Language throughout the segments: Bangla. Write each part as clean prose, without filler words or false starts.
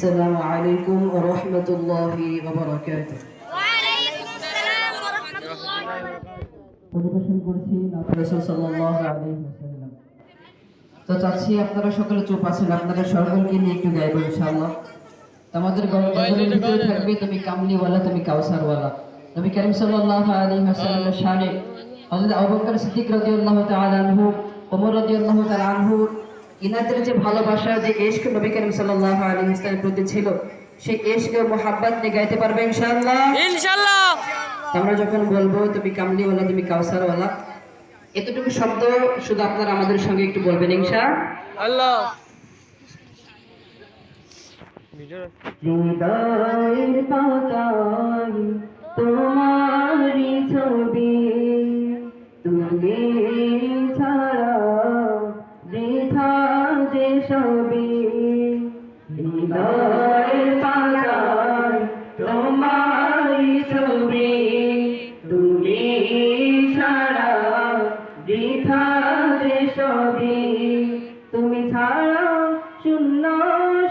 আসসালামু আলাইকুম ওয়া রাহমাতুল্লাহি ওয়া বারাকাতুহু। পরিবেশন করছি নবী রাসূল সাল্লাল্লাহু আলাইহি ওয়াসাল্লাম। তো চাচ্ছি আপনারা সকলে চুপ আছেন, আপনাদের সকলকে নিয়ে একটু গাইবো ইনশাআল্লাহ। তো আমাদের গজলের ভিতরে থাকবে তুমি কামলিওয়ালা তুমি কাউসারওয়ালা। নবী করিম সাল্লাল্লাহু আলাইহি ওয়াসাল্লামের শানে হযরত আবু বকর সিদ্দিক রাদিয়াল্লাহু তাআলা আনহু, ওমর রাদিয়াল্লাহু তাআলা আনহু ইনাদের যে ভালোবাসা, যে ইশক নবী করিম সাল্লাল্লাহু আলাইহি ওয়াসাল্লামের প্রতি ছিল, সেই ইশক ও মুহাব্বত নিয়ে গাইতে পারবে ইনশাআল্লাহ। ইনশাআল্লাহ। আমরা যখন বলবো তুমি কামলিওয়ালা তুমি কাউসারওয়ালা, এতটুকু শব্দ শুধু আপনারা আমাদের সঙ্গে একটু বলবেন ইনশাআল্লাহ। হৃদয়ের পাতায় তোমারই ছবি, তুমি ছাড়া বৃথা যে সবই। হৃদয়ের পাতায় তোমারই ছবি, তুমি ছাড়া বৃথা যে সবই। তুমি ছাড়া শূন্য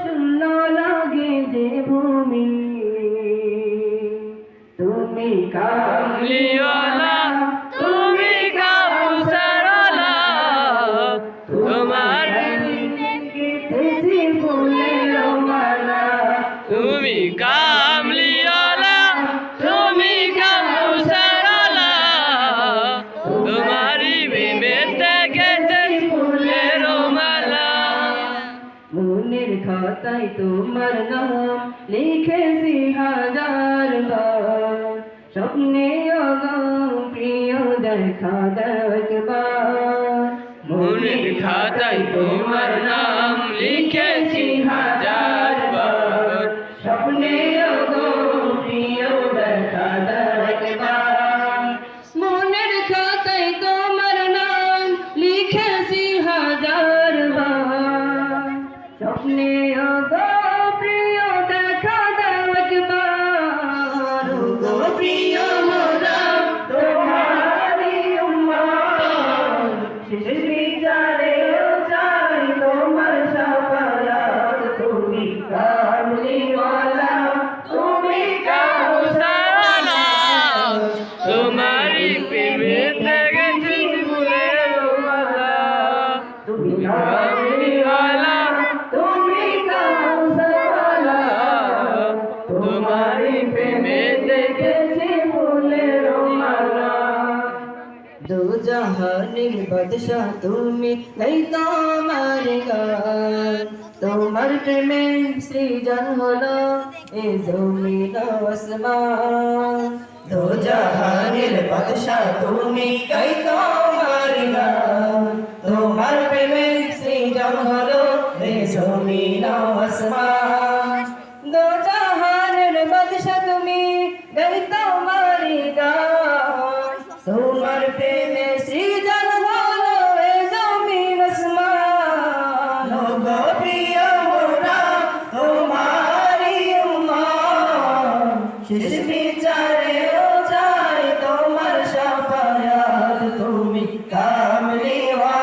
শূন্য লাগে যে ভূমি। তুমি কামলিওয়ালা তুমি কাউসারওয়ালা, তোমার গেঁথেছি ফুলের মালা। তুমি কামলিওয়ালা তুমি কাউসারওয়ালা, তোমারই প্রেমেতে গেছে ফুলের মালা। মনের খাতায় তোমার নাম লিখেছি হাজার বার, স্বপ্নে প্রিয় দেখা একবার। মনের খাতায় তোমার নাম লিখেছি হাজার বার, স্বপ্নে প্রিয় দেখা একবার। মনের খাতায় তোমার নাম লিখেছি হাজার বার, স্বপ্নে প্রিয় দেখা একবার। গো প্রিয় মোরা তোমারি উম্মত, শেষ বিচারেও চাই তোমার শাফায়াত। তুমি কামলিওয়ালা তুমি কাউসারওয়ালা, তোমারই প্রেমেতে গেছে ফুলের মালা। তুমি কামলিওয়ালা তুমি কাউসারওয়ালা, তোমারই প্রেমেতে গেছে ফুলের মালা। দু জাহানের বাদশাহ তুমি, নাই তোমার গান। তোমার প্রেমে সৃজন হলো এ জমিন আসমান। দু জাহানের বাদশাহ তুমি, নাই তোমার গান। তোমার প্রেমে সৃজন হলো এ জমিন আসমান। দু জাহানের বাদশাহ তুমি, নাই তোমার গান। তোমার প্রেমে সৃজন হলো এ জমিন আসমান। ও গো প্রিয় মোরা তোমারি উম্মত, শেষ বিচারেও চাই তোমার শাফায়াত। তুমি কামলিওয়ালা